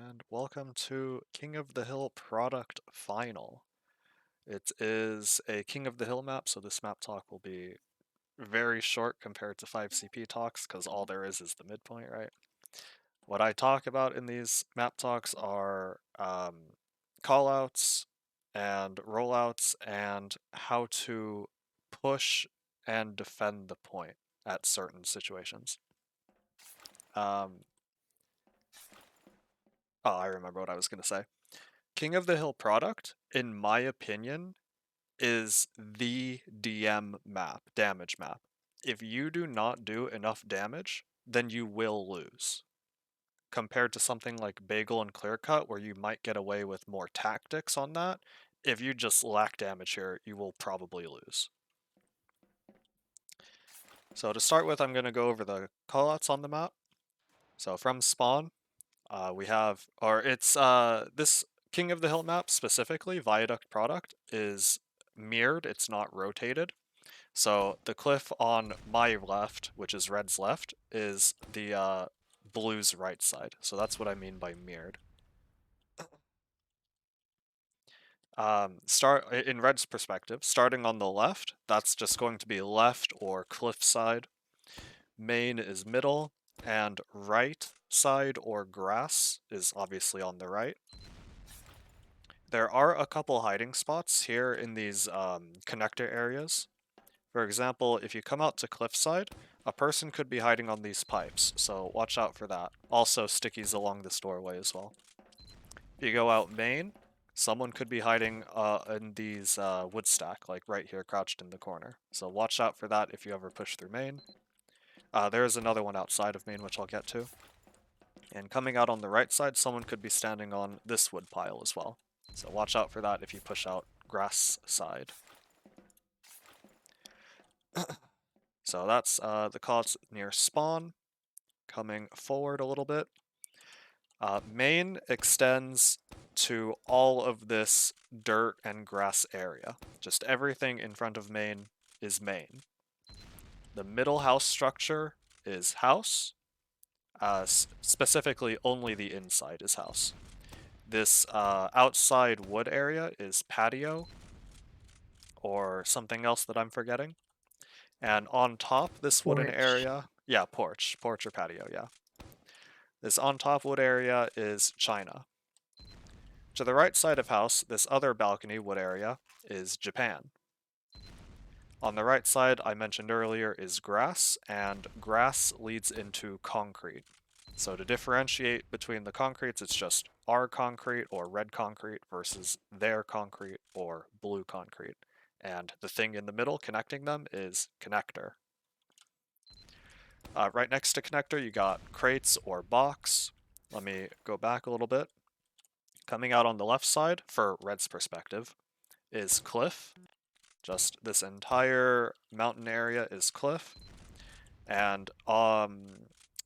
And welcome to King of the Hill product final. It is a King of the Hill map, so this map talk will be very short compared to 5CP talks, because all there is the midpoint, right? What I talk about in these map talks are callouts and rollouts and how to push and defend the point at certain situations. Oh, I remember what I was going to say. King of the Hill product, in my opinion, is the DM map, damage map. If you do not do enough damage, then you will lose. Compared to something like Bagel and Clear Cut, where you might get away with more tactics on that, if you just lack damage here, you will probably lose. So to start with, I'm going to go over the callouts on the map. So from spawn, we have, or it's this King of the Hill map specifically, Viaduct product, is mirrored, it's not rotated. So the cliff on my left, which is red's left, is the blue's right side. So that's what I mean by mirrored. Start in red's perspective, starting on the left, that's just going to be left or cliff side. Main is middle, and right side or grass is obviously on the right. There are a couple hiding spots here in these connector areas. For example, if you come out to cliffside, a person could be hiding on these pipes, so watch out for that. Also, stickies along this doorway as well. If you go out main, someone could be hiding in these wood stack, like right here, crouched in the corner. So watch out for that if you ever push through main. There is another one outside of main, which I'll get to. And coming out on the right side, someone could be standing on this wood pile as well. So watch out for that if you push out grass side. So that's the callouts near spawn. Coming forward a little bit. Main extends to all of this dirt and grass area. Just everything in front of main is main. The middle house structure is house. Specifically, only the inside is house. This outside wood area is patio, or something else that I'm forgetting. And on top, this wooden Porch. area, yeah, porch or patio, yeah. This on top wood area is China. To the right side of house, this other balcony wood area is Japan. On the right side, I mentioned earlier, is grass, and grass leads into concrete. So to differentiate between the concretes, it's just our concrete or red concrete versus their concrete or blue concrete. And the thing in the middle connecting them is connector. Right next to connector, you got crates or box. Let me go back a little bit. Coming out on the left side, for red's perspective, is cliff. Just this entire mountain area is cliff. And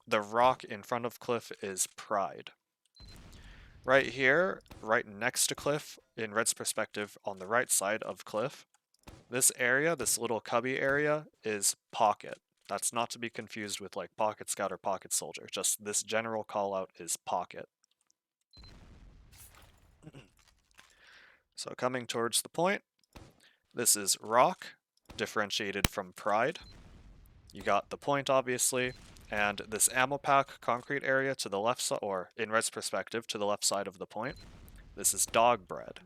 the rock in front of cliff is pride. Right here, right next to cliff, in red's perspective on the right side of cliff, this area, this little cubby area, is pocket. That's not to be confused with like pocket scout or pocket soldier. Just this general call out is pocket. So coming towards the point, this is rock, differentiated from pride. You got the point, obviously, and this ammo pack concrete area to the left side, or in red's perspective, to the left side of the point. This is dog bread,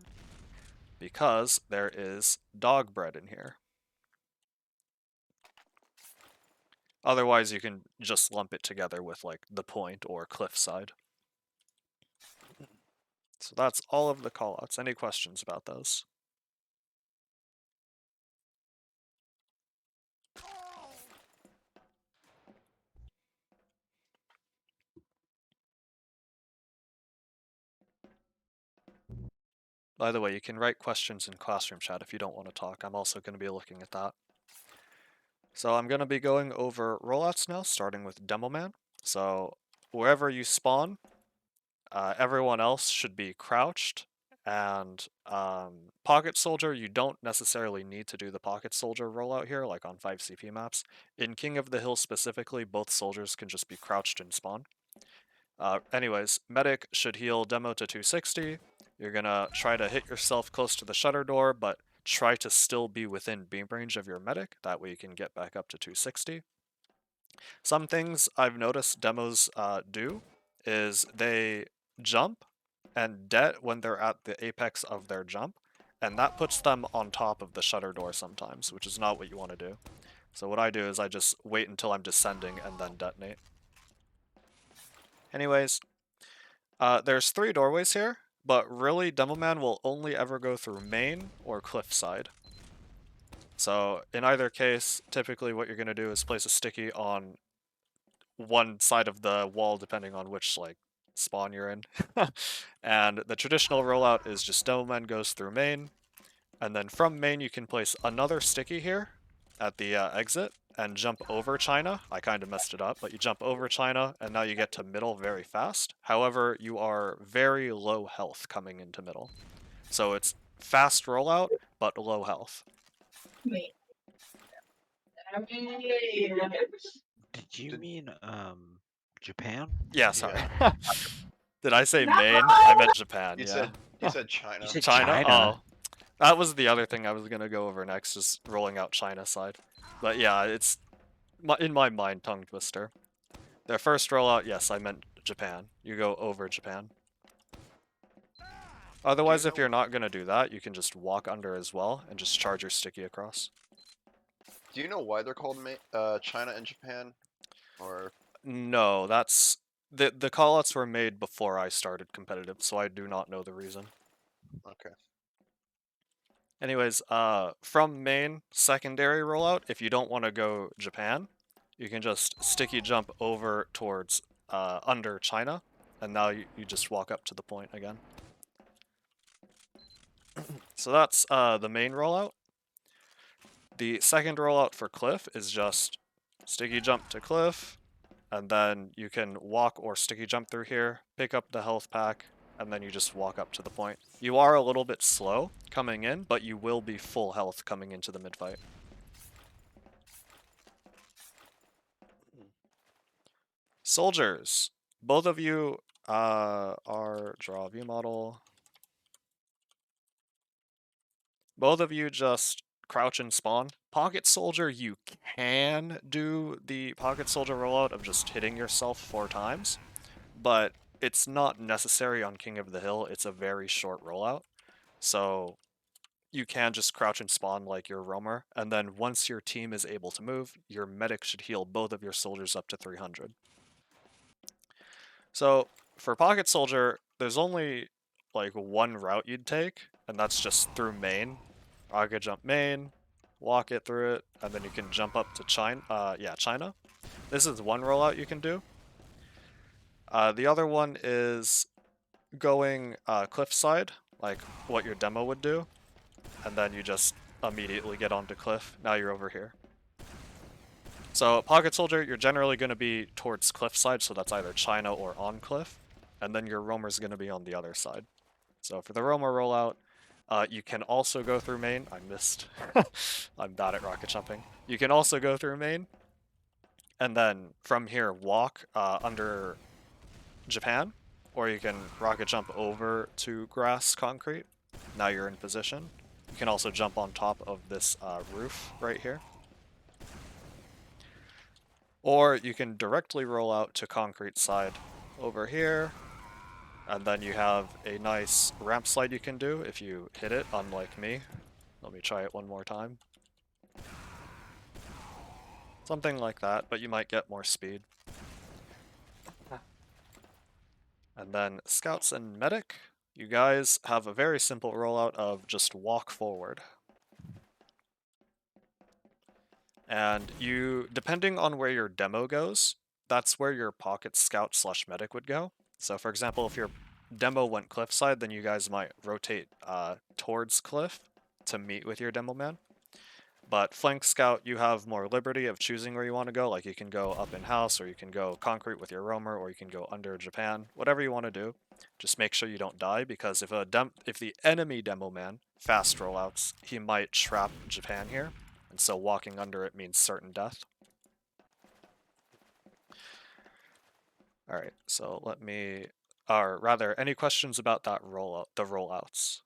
because there is dog bread in here. Otherwise, you can just lump it together with like the point or cliffside. So that's all of the callouts. Any questions about those? By the way, you can write questions in classroom chat if you don't want to talk. I'm also going to be looking at that. So I'm going to be going over rollouts now, starting with Demo Man. So wherever you spawn, everyone else should be crouched. And Pocket Soldier, you don't necessarily need to do the Pocket Soldier rollout here, like on 5CP maps. In King of the Hill specifically, both soldiers can just be crouched and spawn. Anyways, medic should heal demo to 260. You're gonna try to hit yourself close to the shutter door, but try to still be within beam range of your medic. That way you can get back up to 260. Some things I've noticed demos do is they jump and det when they're at the apex of their jump, and that puts them on top of the shutter door sometimes, which is not what you want to do. So what I do is I just wait until I'm descending and then detonate. Anyways, there's 3 doorways here, but really Demoman will only ever go through main or cliffside. So in either case, typically what you're going to do is place a sticky on one side of the wall depending on which like spawn you're in. And the traditional rollout is just Demoman goes through main, and then from main you can place another sticky here at the exit and jump over China. I kind of messed it up, but you jump over China and now you get to middle very fast. However, you are very low health coming into middle. So it's fast rollout, but low health. Did you mean Japan? Yeah, sorry. Yeah. Did I say main? I meant Japan, You yeah. said China. You said China? China. Oh. That was the other thing I was gonna go over next, is rolling out China side. But yeah, it's in my mind tongue twister. Their first rollout, yes, I meant Japan. You go over Japan. Otherwise, if you're not gonna do that, you can just walk under as well and just charge your sticky across. Do you know why they're called China and Japan? Or No, that's the callouts were made before I started competitive, so I do not know the reason. okay. Anyways, from main secondary rollout, if you don't want to go Japan, you can just sticky jump over towards under China, and now you just walk up to the point again. So that's the main rollout. The second rollout for cliff is just sticky jump to cliff, and then you can walk or sticky jump through here, pick up the health pack, and then you just walk up to the point. You are a little bit slow coming in, but you will be full health coming into the mid-fight. Soldiers, both of you are draw view model. Both of you just crouch and spawn. Pocket Soldier, you can do the Pocket Soldier rollout of just hitting yourself 4 times, but it's not necessary on King of the Hill. It's a very short rollout. So you can just crouch and spawn like your roamer, and then once your team is able to move, your medic should heal both of your soldiers up to 300. So for Pocket Soldier, there's only like one route you'd take, and that's just through main. Rocket jump main, walk it through it, and then you can jump up to China. China. This is one rollout you can do. The other one is going cliffside, like what your demo would do, and then you just immediately get onto cliff. Now you're over here. So Pocket Soldier, you're generally going to be towards cliffside, so that's either China or on cliff, and then your roamer's going to be on the other side. So for the roamer rollout, you can also go through main. I missed. I'm bad at rocket jumping. You can also go through main, and then from here walk under Japan, or you can rocket jump over to grass concrete. Now you're in position. You can also jump on top of this roof right here. Or you can directly roll out to concrete side over here, and then you have a nice ramp slide you can do if you hit it, unlike me. Let me try it one more time. Something like that, but you might get more speed. And then Scouts and Medic, you guys have a very simple rollout of just walk forward. And you, depending on where your demo goes, that's where your Pocket Scout / Medic would go. So for example, if your demo went cliffside, then you guys might rotate towards cliff to meet with your demo man. But Flank Scout, you have more liberty of choosing where you want to go. Like you can go up in house, or you can go concrete with your roamer, or you can go under Japan. Whatever you want to do, just make sure you don't die, because if the enemy demo man fast rollouts, he might trap Japan here, and so walking under it means certain death. All right, so let me, or rather, any questions about that rollout, the rollouts?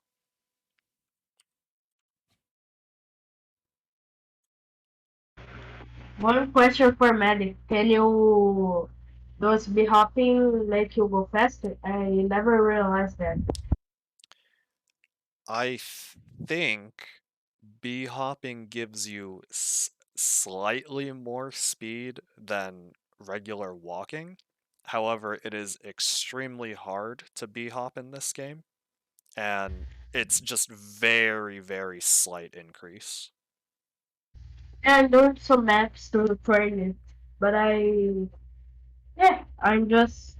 One question for medic. Can you does be hopping let you go faster? I never realized that. I think bee hopping gives you slightly more speed than regular walking. However, it is extremely hard to bee hop in this game, and it's just very, very slight increase. And doing some maps to train it. But I'm just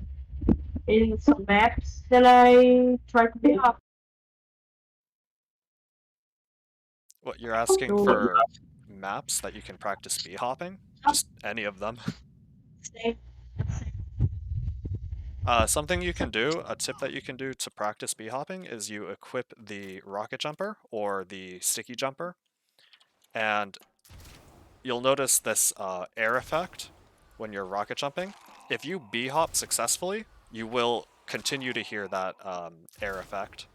in some maps that I try to be hop. What, you're asking So, for maps that you can practice bee hopping? Just any of them. same. Something you can do, a tip that you can do to practice bee hopping is you equip the rocket jumper or the sticky jumper, and you'll notice this air effect when you're rocket jumping. If you bee hop successfully, you will continue to hear that air effect.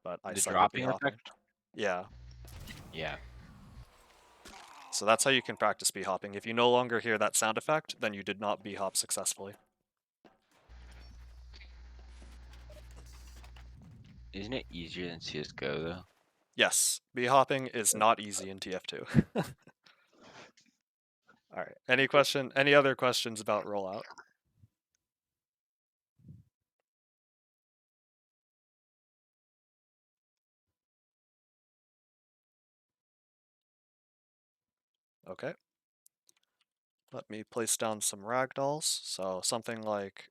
But I The suck at bee dropping hopping. effect? Yeah. Yeah. So that's how you can practice bee hopping. If you no longer hear that sound effect, then you did not bee hop successfully. Isn't it easier than CSGO though? Yes, bee hopping is not easy in TF2. All right. Any other questions about rollout? Okay. Let me place down some ragdolls. So something like,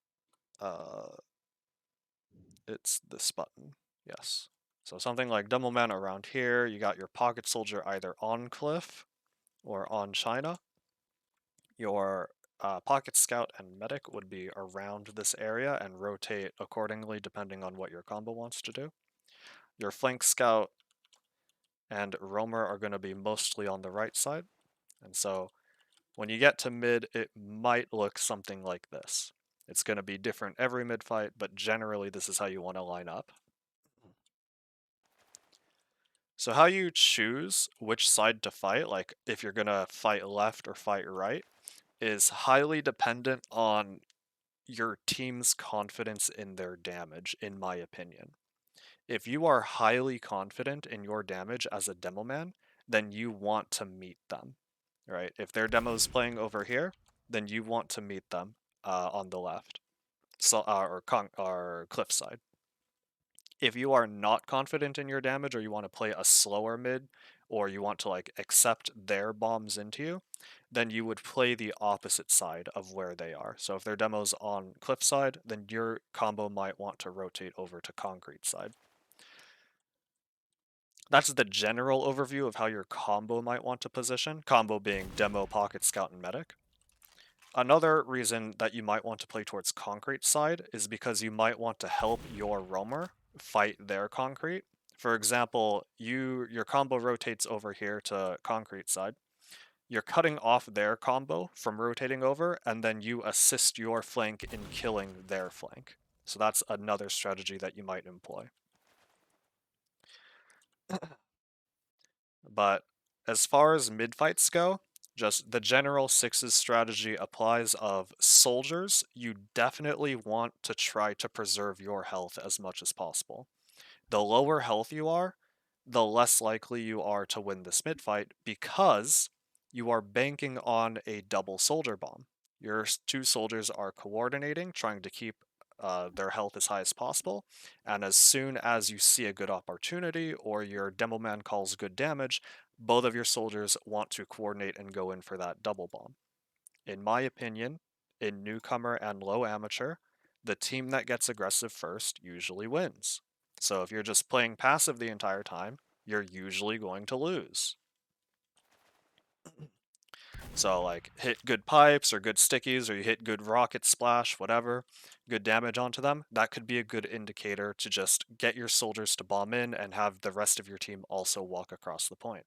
it's this button. Yes. So something like Demoman around here. You got your pocket soldier either on Cliff or on China. Your pocket scout and medic would be around this area and rotate accordingly depending on what your combo wants to do. Your flank scout and roamer are going to be mostly on the right side. And so when you get to mid, it might look something like this. It's going to be different every mid fight, but generally this is how you want to line up. So how you choose which side to fight, like if you're going to fight left or fight right, is highly dependent on your team's confidence in their damage, in my opinion. If you are highly confident in your damage as a demo man, then you want to meet them, right? If their demo's playing over here, then you want to meet them on the left, so or cliff side. If you are not confident in your damage, or you want to play a slower mid, or you want to like accept their bombs into you, then you would play the opposite side of where they are. So if their demo's on cliff side, then your combo might want to rotate over to concrete side. That's the general overview of how your combo might want to position, combo being demo, pocket, scout, and medic. Another reason that you might want to play towards concrete side is because you might want to help your roamer fight their concrete. For example, your combo rotates over here to concrete side. You're cutting off their combo from rotating over, and then you assist your flank in killing their flank. So that's another strategy that you might employ. But as far as mid fights go, just the general sixes strategy applies of soldiers. You definitely want to try to preserve your health as much as possible. The lower health you are, the less likely you are to win this mid fight because you are banking on a double soldier bomb. Your two soldiers are coordinating, trying to keep their health as high as possible, and as soon as you see a good opportunity or your demo man calls good damage, both of your soldiers want to coordinate and go in for that double bomb. In my opinion, in newcomer and low amateur, the team that gets aggressive first usually wins. So if you're just playing passive the entire time, you're usually going to lose. So like hit good pipes or good stickies, or you hit good rocket splash, whatever, good damage onto them, that could be a good indicator to just get your soldiers to bomb in and have the rest of your team also walk across the point.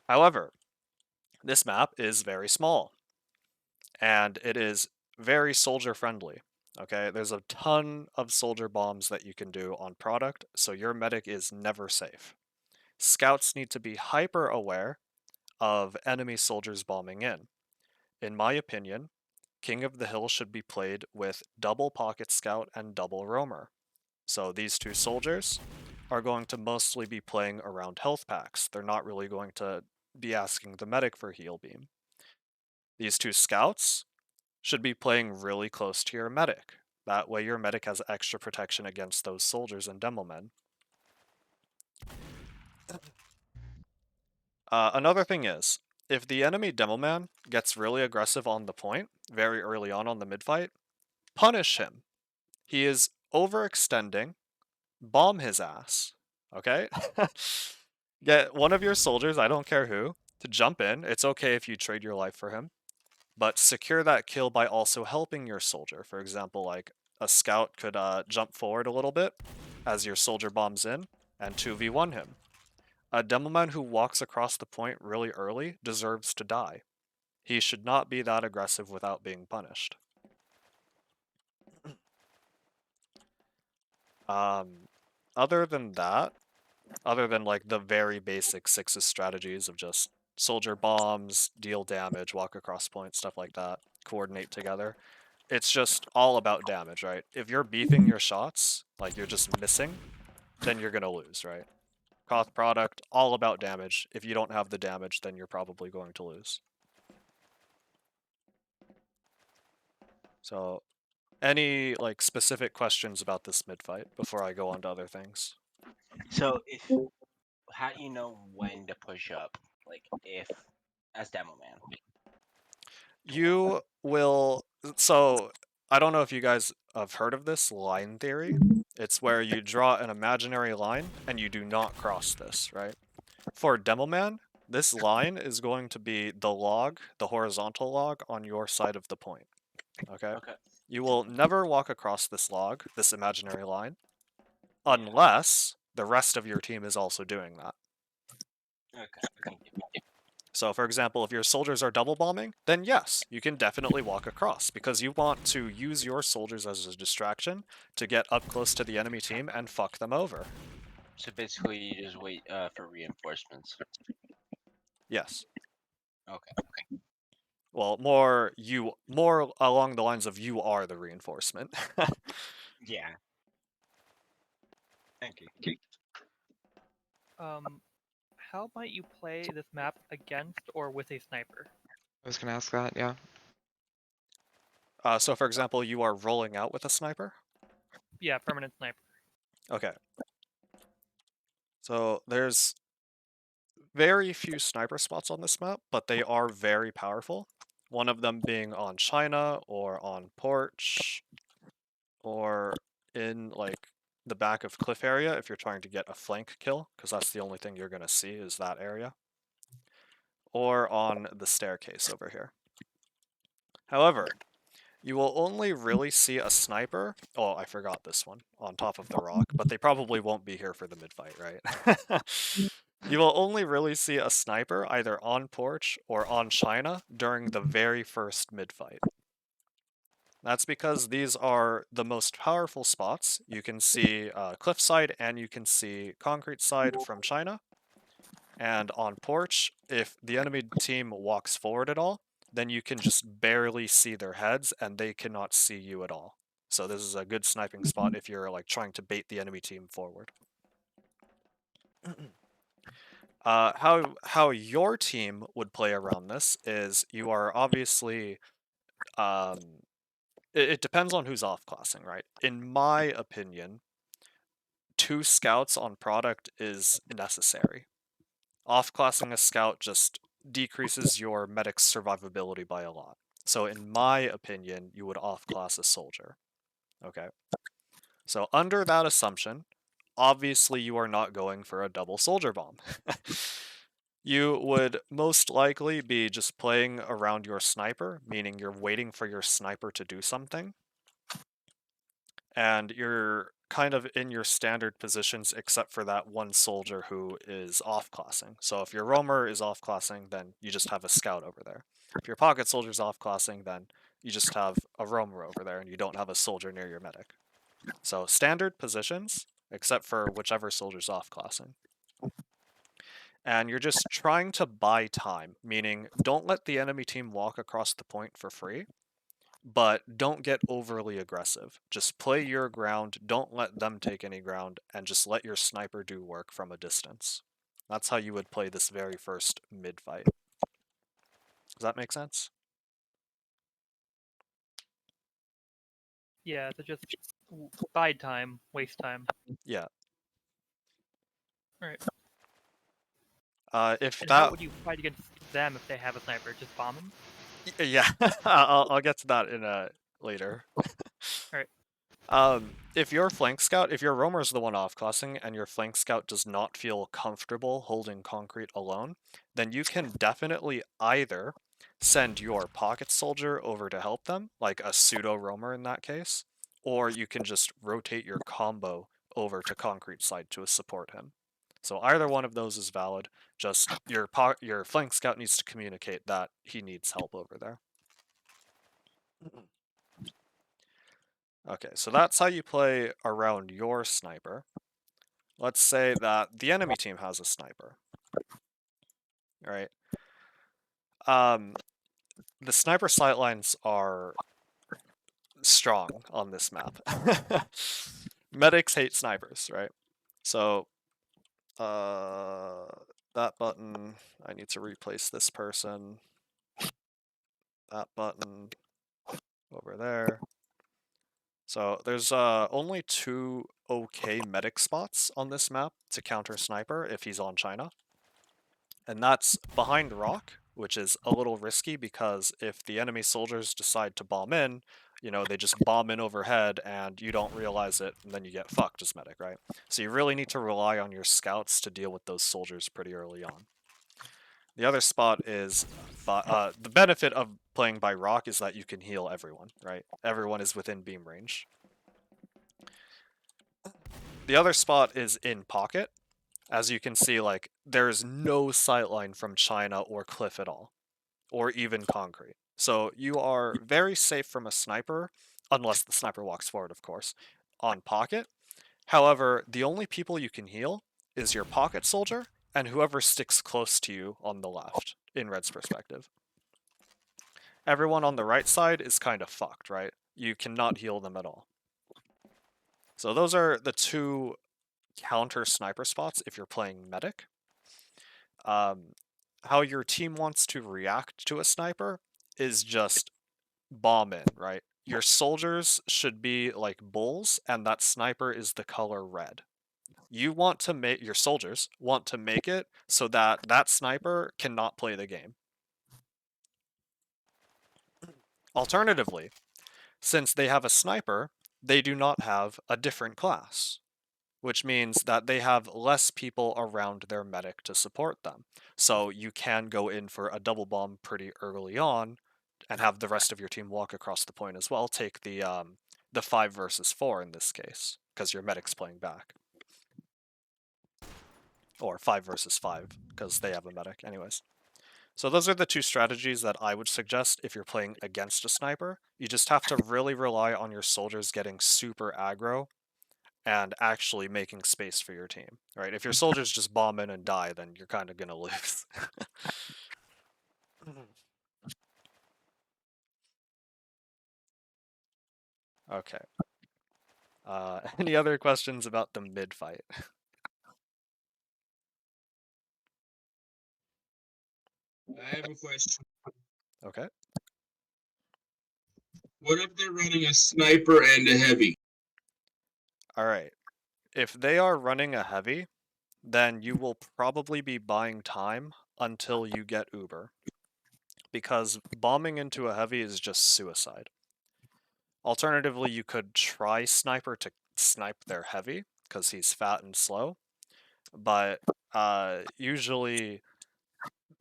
However, this map is very small, and it is very soldier friendly. Okay, there's a ton of soldier bombs that you can do on product, so your medic is never safe. Scouts need to be hyper aware of enemy soldiers bombing in. In my opinion, King of the Hill should be played with double Pocket Scout and double Roamer. So these two soldiers are going to mostly be playing around health packs. They're not really going to be asking the medic for heal beam. These two scouts should be playing really close to your medic. That way your medic has extra protection against those soldiers and demo men. Another thing is, if the enemy demo man gets really aggressive on the point, very early on the mid fight, punish him. He is overextending, bomb his ass, okay? Get one of your soldiers, I don't care who, to jump in. It's okay if you trade your life for him, but secure that kill by also helping your soldier. For example, like a scout could jump forward a little bit as your soldier bombs in and 2v1 him. A demoman who walks across the point really early deserves to die. He should not be that aggressive without being punished. Other than that, other than like the very basic sixes strategies of just soldier bombs, deal damage, walk across point, stuff like that, coordinate together, it's just all about damage, right? If you're beefing your shots, like you're just missing, then you're gonna lose, right? Koth product, all about damage. If you don't have the damage, then you're probably going to lose. So, any like specific questions about this mid fight before I go on to other things? So if how do you know when to push up? Like if as demo man. You will. So, I don't know if you guys have heard of this line theory. It's where you draw an imaginary line and you do not cross this, right? For Demo Man, this line is going to be the log, the horizontal log on your side of the point. Okay? Okay. You will never walk across this log, this imaginary line, Yeah. unless the rest of your team is also doing that. Okay. Thank you. So, for example, if your soldiers are double bombing, then yes, you can definitely walk across because you want to use your soldiers as a distraction to get up close to the enemy team and fuck them over. So basically, you just wait for reinforcements. Yes. Okay. Well, more along the lines of you are the reinforcement. Yeah. Thank you. How might you play this map against or with a sniper? I was gonna ask that, yeah. So, for example, you are rolling out with a sniper? Yeah, permanent sniper. Okay. So, there's very few sniper spots on this map, but they are very powerful. One of them being on China or on Porch or in like the back of cliff area if you're trying to get a flank kill, because that's the only thing you're going to see is that area. Or on the staircase over here. However, you will only really see a sniper. Oh, I forgot this one on top of the rock, but they probably won't be here for the mid fight, right? You will only really see a sniper either on Porch or on China during the very first mid fight. That's because these are the most powerful spots. You can see cliffside and you can see concrete side from China. And on Porch, if the enemy team walks forward at all, then you can just barely see their heads and they cannot see you at all. So this is a good sniping spot if you're like trying to bait the enemy team forward. How your team would play around this is you are obviously it depends on who's off-classing, right? In my opinion, 2 scouts on product is necessary. Off-classing a scout just decreases your medic's survivability by a lot. So in my opinion, you would off-class a soldier. Okay. So under that assumption, obviously you are not going for a double soldier bomb. You would most likely be just playing around your sniper, meaning you're waiting for your sniper to do something. and you're kind of in your standard positions except for that one soldier who is off-classing. So if your roamer is off-classing, then you just have a scout over there. If your pocket soldier's off-classing, then you just have a roamer over there and you don't have a soldier near your medic. So standard positions, except for whichever soldier's off-classing. And you're just trying to buy time, meaning don't let the enemy team walk across the point for free, but don't get overly aggressive. Just play your ground, don't let them take any ground, and just let your sniper do work from a distance. That's how you would play this very first mid-fight. Does that make sense? Yeah, so just bide time, waste time. Yeah. Alright. If And how that... would you fight against them if they have a sniper? Just bomb them? Yeah, I'll get to that in later. Alright. If your flank scout, if your roamer is the one off-classing and your flank scout does not feel comfortable holding concrete alone, then you can definitely either send your pocket soldier over to help them, like a pseudo roamer in that case, or you can just rotate your combo over to concrete side to support him. So either one of those is valid. Just your flank scout needs to communicate that he needs help over there. Okay, so that's how you play around your sniper. Let's say that the enemy team has a sniper. Right? The sniper sightlines are strong on this map. Medics hate snipers, right? So, that button, I need to replace this person. That button over there. So there's only 2 okay medic spots on this map to counter sniper if he's on China. And that's behind rock, which is a little risky because if the enemy soldiers decide to bomb in, you know, they just bomb in overhead and you don't realize it and then you get fucked as medic, right? So you really need to rely on your scouts to deal with those soldiers pretty early on. The other spot is, the benefit of playing by rock is that you can heal everyone, right? Everyone is within beam range. The other spot is in pocket. As you can see, like, there's no sightline from China or cliff at all, or even concrete. So you are very safe from a sniper, unless the sniper walks forward, of course, on pocket. However, the only people you can heal is your pocket soldier and whoever sticks close to you on the left, in Red's perspective. Everyone on the right side is kind of fucked, right? You cannot heal them at all. So those are the 2 counter sniper spots if you're playing medic. How your team wants to react to a sniper is just bomb in, right? Your soldiers should be like bulls, and that sniper is the color red. You want to make your soldiers want to make it so that that sniper cannot play the game. Alternatively, since they have a sniper, they do not have a different class, which means that they have less people around their medic to support them. So you can go in for a double bomb pretty early on and have the rest of your team walk across the point as well. Take the 5 versus 4 in this case, because your medic's playing back. Or 5 versus 5, because they have a medic. Anyways. So those are the 2 strategies that I would suggest if you're playing against a sniper. You just have to really rely on your soldiers getting super aggro and actually making space for your team, right? If your soldiers just bomb in and die, then you're kind of going to lose. Okay. Any other questions about the mid-fight? I have a question. Okay. What if they're running a sniper and a heavy? Alright. If they are running a heavy, then you will probably be buying time until you get Uber. Because bombing into a heavy is just suicide. Alternatively, you could try Sniper to snipe their heavy, because he's fat and slow. But usually,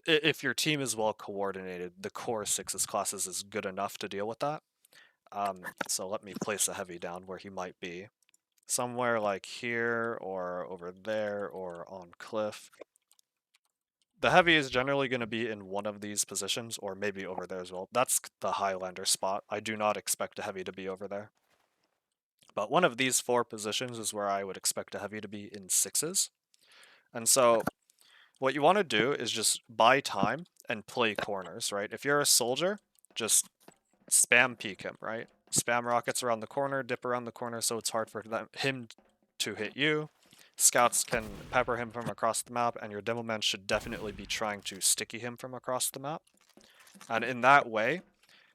if your team is well coordinated, the core 6's classes is good enough to deal with that. So let me place a heavy down where he might be. Somewhere like here, or over there, or on cliff. The heavy is generally going to be in one of these positions, or maybe over there as well. That's the Highlander spot. I do not expect a heavy to be over there. But one of these 4 positions is where I would expect a heavy to be in 6s. And so what you want to do is just buy time and play corners, right? If you're a soldier, just spam peek him, right? Spam rockets around the corner, dip around the corner so it's hard for him to hit you. Scouts can pepper him from across the map, and your demo man should definitely be trying to sticky him from across the map. And in that way,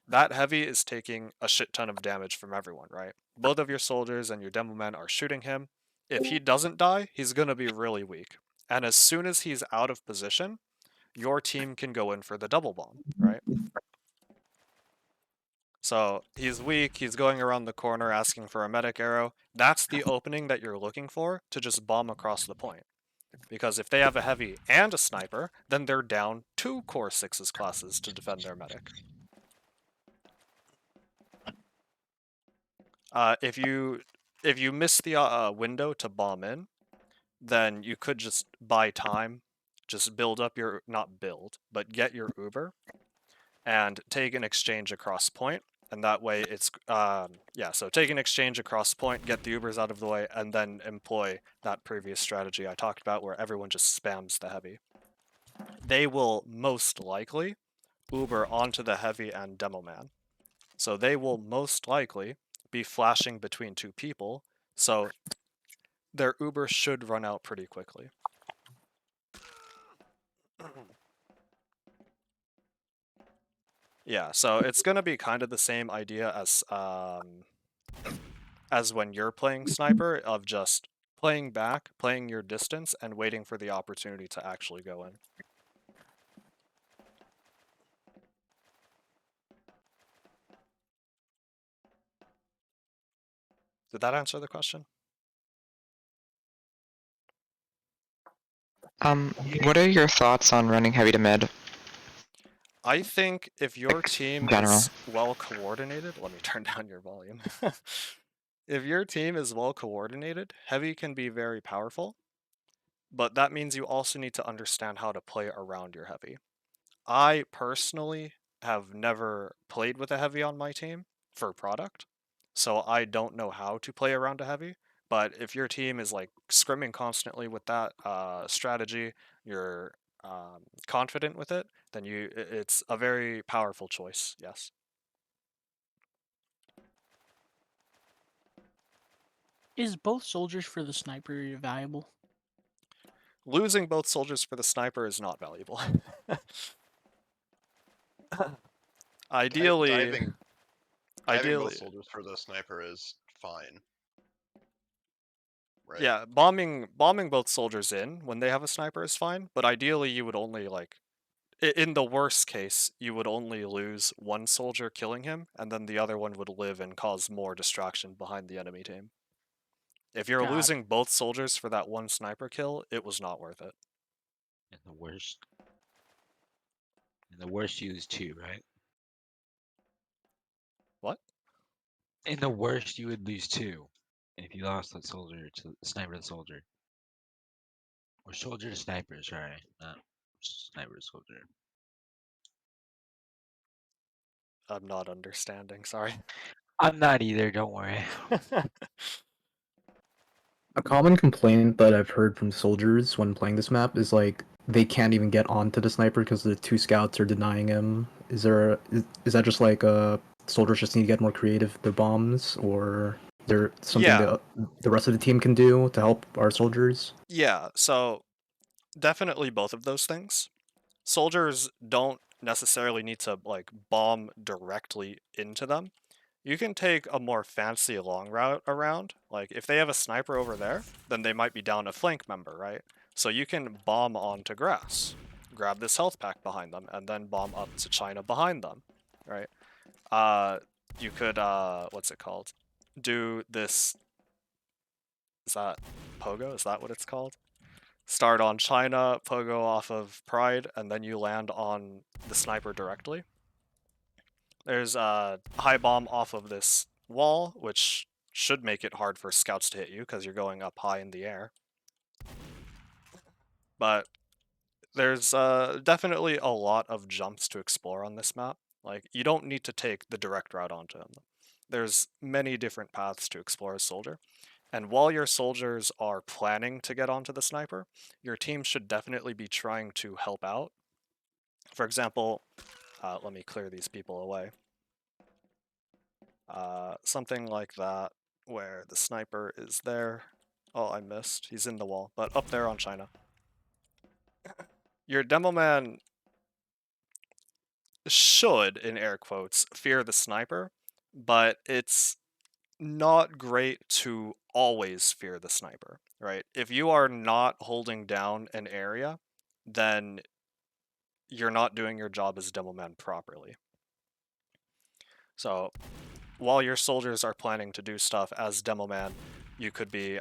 that heavy is taking a shit ton of damage from everyone, right? Both of your soldiers and your demo men are shooting him. If he doesn't die, he's going to be really weak. And as soon as he's out of position, your team can go in for the double bomb, right? So he's weak, he's going around the corner asking for a medic arrow. That's the opening that you're looking for to just bomb across the point. Because if they have a heavy and a sniper, then they're down 2 core 6's classes to defend their medic. If you miss the window to bomb in, then you could just buy time, just build up your, not build, but get your Uber, and take an exchange across point. And that way it's, so take an exchange across point, get the Ubers out of the way, and then employ that previous strategy I talked about where everyone just spams the heavy. They will most likely Uber onto the heavy and demo man. So they will most likely be flashing between 2 people, so their Uber should run out pretty quickly. Yeah, so it's gonna be kind of the same idea as when you're playing sniper, of just playing back, playing your distance, and waiting for the opportunity to actually go in. Did that answer the question? What are your thoughts on running heavy to mid? I think if your Like, team general. is well coordinated, let me turn down your volume. If your team is well coordinated, heavy can be very powerful, but that means you also need to understand how to play around your heavy. I personally have never played with a heavy on my team for product, so I don't know how to play around a heavy. But if your team is like scrimming constantly with that strategy, you're confident with it, then it's a very powerful choice. Yes. Is both soldiers for the sniper valuable? Losing both soldiers for the sniper is not valuable. Ideally, Diving both soldiers for the sniper is fine. Right? yeah, bombing both soldiers in when they have a sniper is fine, but ideally you would only like, in the worst case, you would only lose one soldier killing him, and then the other one would live and cause more distraction behind the enemy team. If you're Gotcha. losing both soldiers for that one sniper kill, it was not worth it. And the worst. And the worst you lose 2, right? What? In the worst you would lose 2. And if you lost that soldier to sniper to soldier. Or soldier to sniper, sorry. Not sniper to soldier. I'm not understanding, sorry. I'm not either, don't worry. A common complaint that I've heard from soldiers when playing this map is like they can't even get onto the sniper because the 2 scouts are denying him. Is that just like soldiers just need to get more creative with their bombs, or is there something Yeah. the rest of the team can do to help our soldiers? Yeah, so definitely both of those things. Soldiers don't necessarily need to like bomb directly into them. You can take a more fancy long route around. Like if they have a sniper over there, then they might be down a flank member, right? So you can bomb onto grass, grab this health pack behind them, and then bomb up to China behind them, right? You could what's it called? Do this. Is that Pogo? Is that what it's called? Start on China, Pogo off of Pride, and then you land on the sniper directly. There's a high bomb off of this wall, which should make it hard for scouts to hit you because you're going up high in the air. But there's definitely a lot of jumps to explore on this map. Like, you don't need to take the direct route onto them. There's many different paths to explore as soldier. And while your soldiers are planning to get onto the sniper, your team should definitely be trying to help out. For example, let me clear these people away. Something like that, where the sniper is there. Oh, I missed. He's in the wall, but up there on China. Your demo man should, in air quotes, fear the sniper, but it's not great to always fear the sniper, right? If you are not holding down an area, then you're not doing your job as demo man properly. So while your soldiers are planning to do stuff as demo man, you could be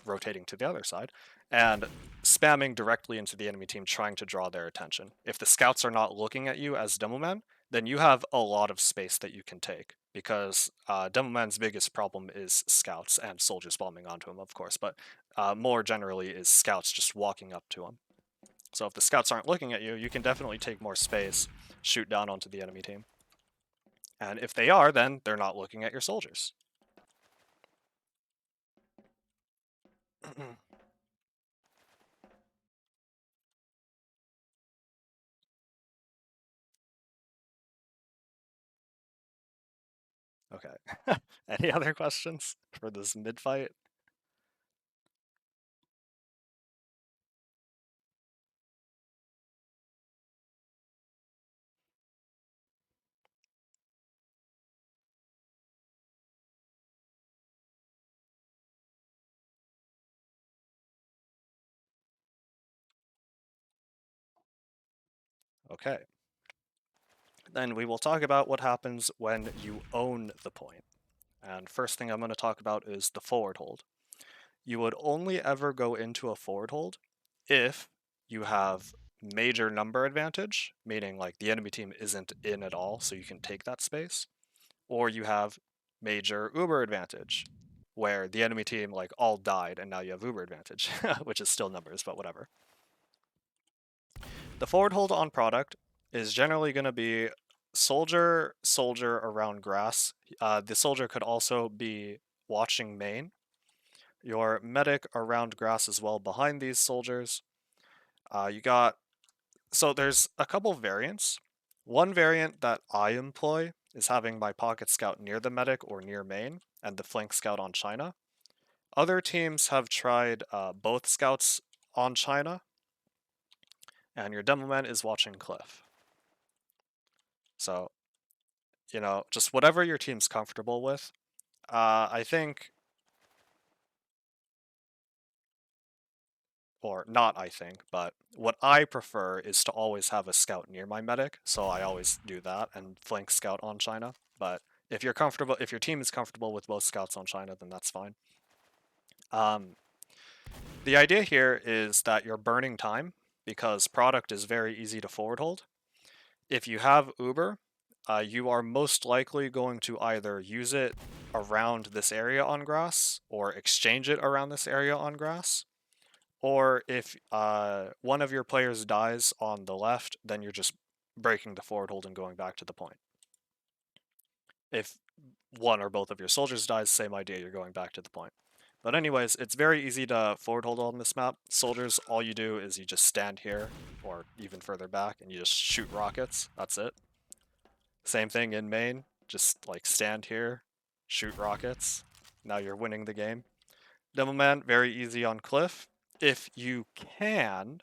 rotating to the other side and spamming directly into the enemy team, trying to draw their attention. If the scouts are not looking at you as demo man, then you have a lot of space that you can take, because demo man's biggest problem is scouts and soldiers bombing onto him, of course, but more generally is scouts just walking up to him. So if the scouts aren't looking at you, you can definitely take more space, shoot down onto the enemy team. And if they are, then they're not looking at your soldiers. Okay. Any other questions for this mid-fight? Okay. Then we will talk about what happens when you own the point. And first thing I'm going to talk about is the forward hold. You would only ever go into a forward hold if you have major number advantage, meaning like the enemy team isn't in at all, so you can take that space, or you have major uber advantage, where the enemy team like all died and now you have uber advantage, which is still numbers, but whatever. The forward hold on product is generally going to be soldier around grass. The soldier could also be watching main. Your medic around grass as well behind these soldiers. So there's a couple variants. One variant that I employ is having my pocket scout near the medic or near main, and the flank scout on China. Other teams have tried both scouts on China, and your demo man is watching cliff. So, just whatever your team's comfortable with. I think, or not I think, but what I prefer is to always have a scout near my medic, so I always do that and flank scout on China. But if you're comfortable, if your team is comfortable with both scouts on China, then that's fine. The idea here is that you're burning time, because product is very easy to forward hold. If you have Uber, you are most likely going to either use it around this area on grass or exchange it around this area on grass. Or if one of your players dies on the left, then you're just breaking the forward hold and going back to the point. If one or both of your soldiers dies, same idea, you're going back to the point. But anyways, it's very easy to forward hold on this map. Soldiers, all you do is you just stand here, or even further back, and you just shoot rockets. That's it. Same thing in main, just like stand here, shoot rockets. Now you're winning the game. Devilman, very easy on cliff. If you can,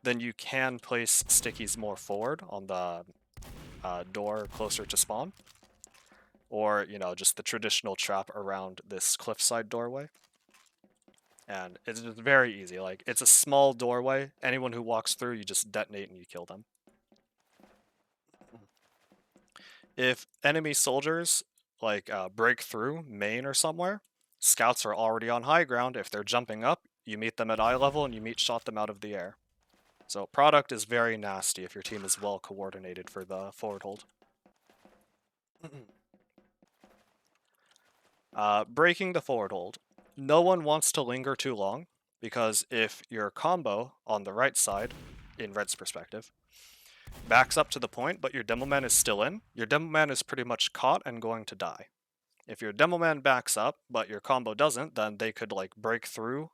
then you can place stickies more forward on the door closer to spawn. Or, just the traditional trap around this cliffside doorway. And it's just very easy. Like, it's a small doorway. Anyone who walks through, you just detonate and you kill them. If enemy soldiers, like, break through main or somewhere, scouts are already on high ground. If they're jumping up, you meet them at eye level and you shot them out of the air. So product is very nasty if your team is well coordinated for the forward hold. Breaking the forward hold. No one wants to linger too long, because if your combo on the right side, in Red's perspective, backs up to the point, but your demo man is still in, your demo man is pretty much caught and going to die. If your demo man backs up, but your combo doesn't, then they could like break through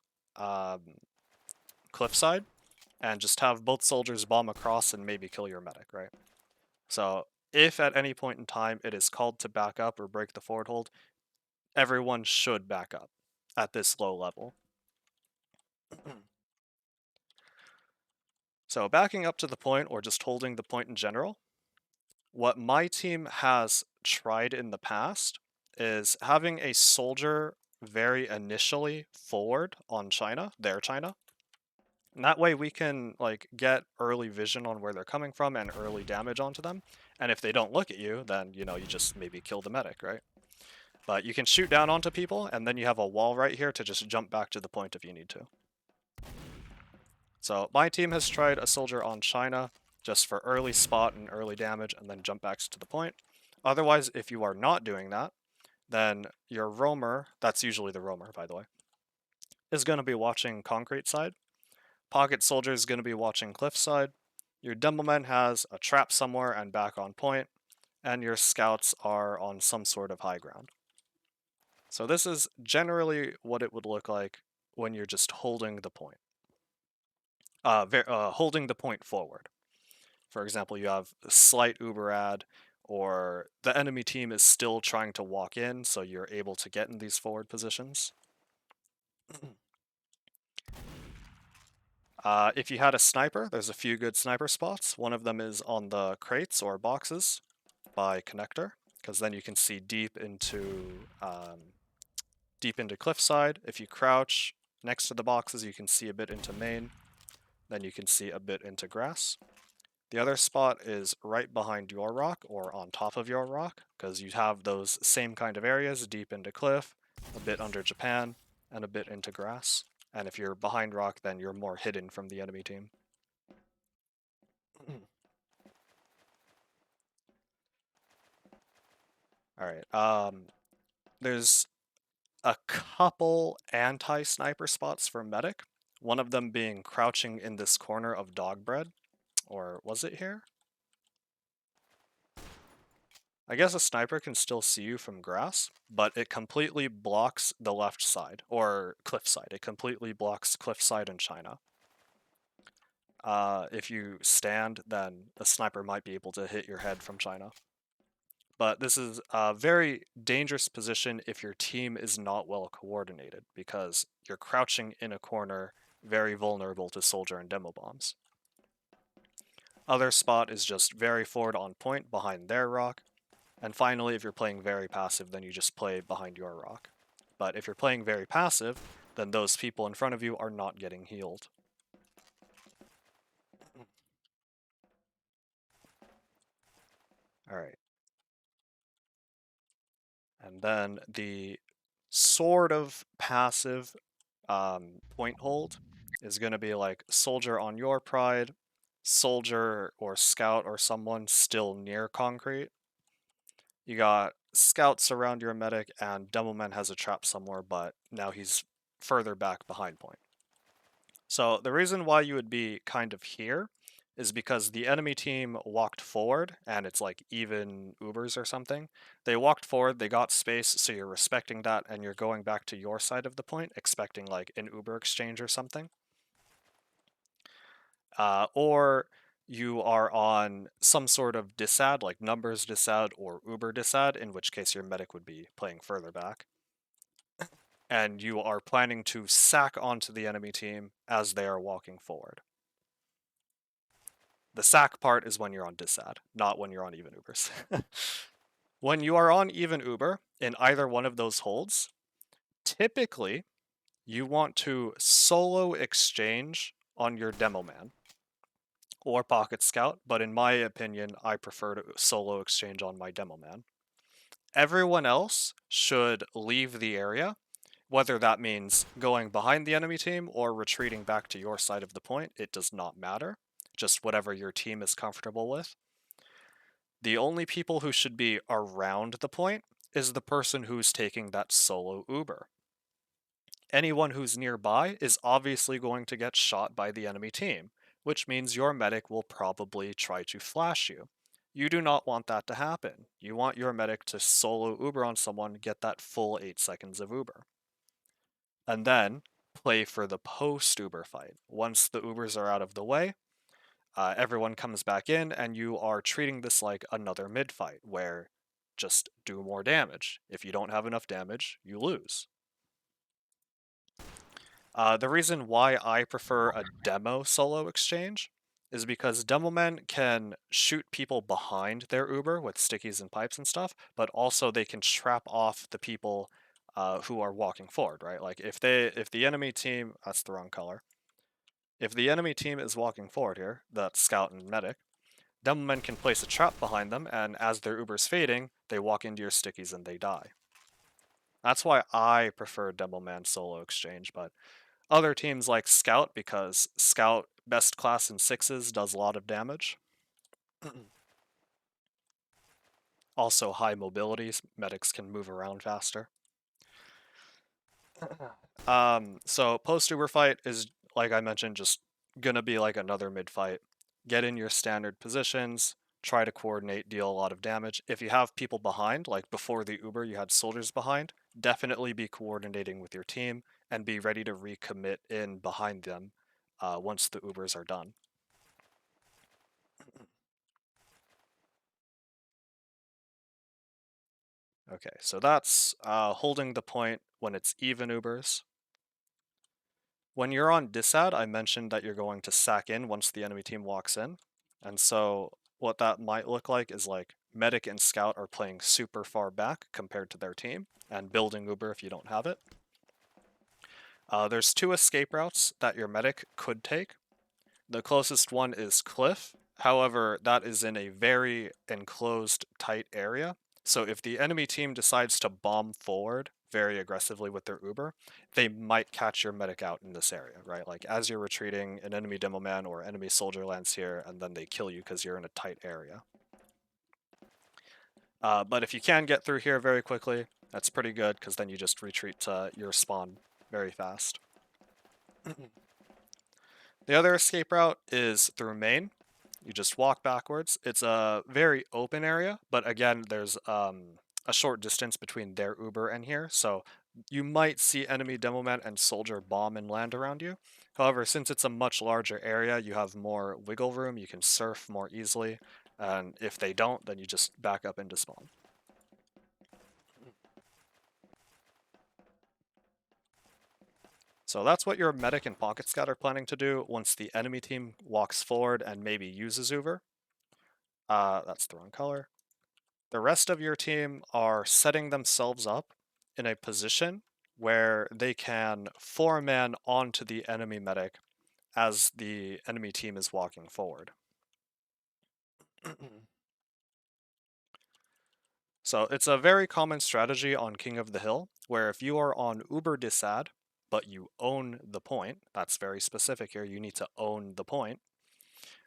cliffside and just have both soldiers bomb across and maybe kill your medic, right? So if at any point in time it is called to back up or break the forward hold, everyone should back up at this low level. So backing up to the point or just holding the point in general, what my team has tried in the past is having a soldier very initially forward on China, their China. And that way we can like get early vision on where they're coming from and early damage onto them. And if they don't look at you, then you just maybe kill the medic, right? But you can shoot down onto people and then you have a wall right here to just jump back to the point if you need to. So my team has tried a soldier on China just for early spot and early damage and then jump backs to the point. Otherwise, if you are not doing that, then your roamer, that's usually the roamer by the way, is going to be watching concrete side. Pocket soldier is going to be watching cliff side. Your demoman has a trap somewhere and back on point, and your scouts are on some sort of high ground. So this is generally what it would look like when you're just holding the point. Holding the point forward. For example, you have a slight uber ad, or the enemy team is still trying to walk in, so you're able to get in these forward positions. If you had a sniper, there's a few good sniper spots. One of them is on the crates or boxes by connector, because then you can see deep into cliffside. If you crouch next to the boxes, you can see a bit into main. Then you can see a bit into grass. The other spot is right behind your rock or on top of your rock, because you have those same kind of areas deep into cliff, a bit under Japan, and a bit into grass. And if you're behind rock, then you're more hidden from the enemy team. Alright, there's a couple anti-sniper spots for medic. One of them being crouching in this corner of dog bread. Or was it here? I guess a sniper can still see you from grass, but it completely blocks the left side, or cliff side. It completely blocks cliff side in China. If you stand, then the sniper might be able to hit your head from China. But this is a very dangerous position if your team is not well coordinated, because you're crouching in a corner, very vulnerable to soldier and demo bombs. Other spot is just very forward on point behind their rock. And finally, if you're playing very passive, then you just play behind your rock. But if you're playing very passive, then those people in front of you are not getting healed. Alright. And then the sort of passive point hold is going to be like soldier on your pride, soldier or scout or someone still near concrete. You got scouts around your medic, and Demoman has a trap somewhere, but now he's further back behind point. So the reason why you would be kind of here is because the enemy team walked forward, and it's like even Ubers or something. They walked forward, they got space, so you're respecting that, and you're going back to your side of the point, expecting like an Uber exchange or something. Or you are on some sort of disad, like numbers disad or Uber disad, in which case your medic would be playing further back. And you are planning to sack onto the enemy team as they are walking forward. The sack part is when you're on disad, not when you're on even Ubers. When you are on even Uber, in either one of those holds, typically you want to solo exchange on your demo man or pocket scout, but in my opinion, I prefer to solo exchange on my demo man. Everyone else should leave the area, whether that means going behind the enemy team or retreating back to your side of the point. It does not matter, just whatever your team is comfortable with. The only people who should be around the point is the person who's taking that solo Uber. Anyone who's nearby is obviously going to get shot by the enemy team, which means your medic will probably try to flash you. You do not want that to happen. You want your medic to solo Uber on someone, get that full 8 seconds of Uber. And then play for the post-Uber fight. Once the Ubers are out of the way, everyone comes back in, and you are treating this like another mid-fight, where just do more damage. If you don't have enough damage, you lose. The reason why I prefer a demo solo exchange is because demo men can shoot people behind their Uber with stickies and pipes and stuff, but also they can trap off the people who are walking forward, right? Like if the enemy team, that's the wrong color. If the enemy team is walking forward here, that scout and medic, demo men can place a trap behind them, and as their Uber's fading, they walk into your stickies and they die. That's why I prefer demo man solo exchange, but other teams like Scout, because Scout best class in 6s does a lot of damage. Also high mobility, medics can move around faster. So post-Uber fight is, like I mentioned, just gonna be like another mid-fight. Get in your standard positions, try to coordinate, deal a lot of damage. If you have people behind, like before the Uber you had soldiers behind, definitely be coordinating with your team and be ready to recommit in behind them once the Ubers are done. Okay, so that's holding the point when it's even Ubers. When you're on disad, I mentioned that you're going to sack in once the enemy team walks in. And so what that might look like is like medic and scout are playing super far back compared to their team, and building Uber if you don't have it. There's 2 escape routes that your medic could take. The closest one is cliff. However, that is in a very enclosed, tight area. So if the enemy team decides to bomb forward very aggressively with their Uber, they might catch your medic out in this area, right? Like as you're retreating, an enemy demo man or enemy soldier lands here, and then they kill you because you're in a tight area. But if you can get through here very quickly, that's pretty good, because then you just retreat to your spawn very fast. The other escape route is through main. You just walk backwards. It's a very open area, but again, there's a short distance between their Uber and here, so you might see enemy demoman and soldier bomb and land around you. However, since it's a much larger area, you have more wiggle room, you can surf more easily, and if they don't, then you just back up into spawn. So that's what your medic and pocket scout are planning to do once the enemy team walks forward and maybe uses Uber. That's the wrong color. The rest of your team are setting themselves up in a position where they can 4-man onto the enemy medic as the enemy team is walking forward. So it's a very common strategy on King of the Hill, where if you are on Uber Disad, but you own the point, that's very specific here, you need to own the point.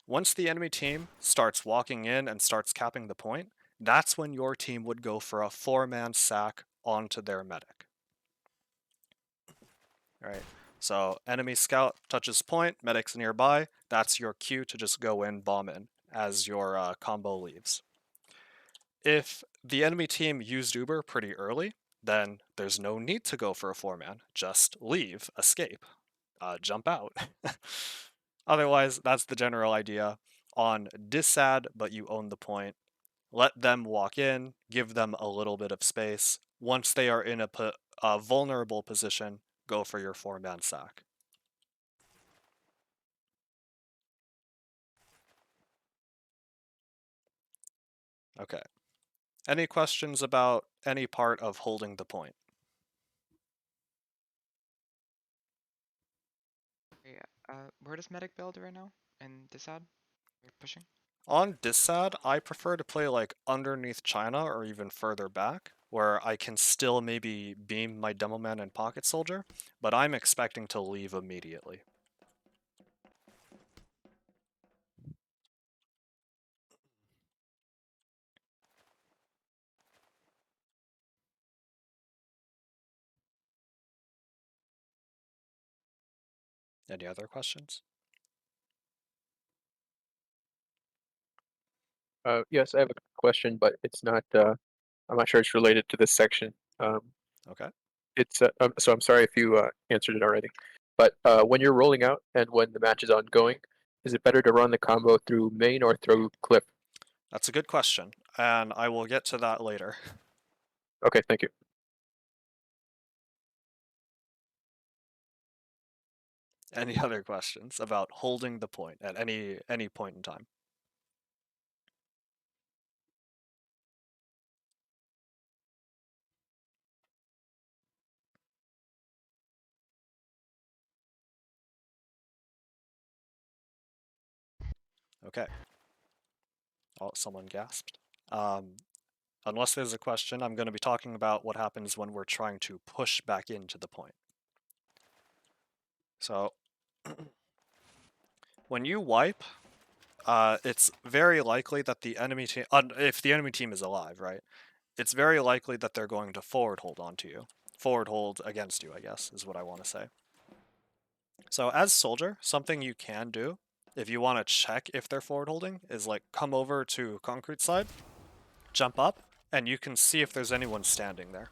Once the enemy team starts walking in and starts capping the point, that's when your team would go for a 4-man sack onto their medic. Alright, so enemy scout touches point, medic's nearby, that's your cue to just go in, bomb in, as your combo leaves. If the enemy team used Uber pretty early, then there's no need to go for a 4-man. Just leave, escape, jump out. Otherwise, that's the general idea. On disad, but you own the point, let them walk in, give them a little bit of space. Once they are in a vulnerable position, go for your 4-man sack. Okay. Any questions about any part of holding the point? Where does medic build right now? In Disad? You're pushing? On Disad, I prefer to play like underneath China or even further back, where I can still maybe beam my Demoman and Pocket Soldier, but I'm expecting to leave immediately. Any other questions? Yes, I have a question, but it's not. I'm not sure it's related to this section. Okay. It's so I'm sorry if you answered it already. But when you're rolling out and when the match is ongoing, is it better to run the combo through main or through cliff? That's a good question, and I will get to that later. Okay, thank you. Any other questions about holding the point at any point in time? Okay. Oh, someone gasped. Unless there's a question, I'm going to be talking about what happens when we're trying to push back into the point. So, when you wipe, it's very likely that the enemy team, if the enemy team is alive, right? It's very likely that they're going to forward hold onto you. Forward hold against you, I guess, is what I want to say. So as soldier, something you can do, if you want to check if they're forward holding, is like come over to concrete side, jump up, and you can see if there's anyone standing there.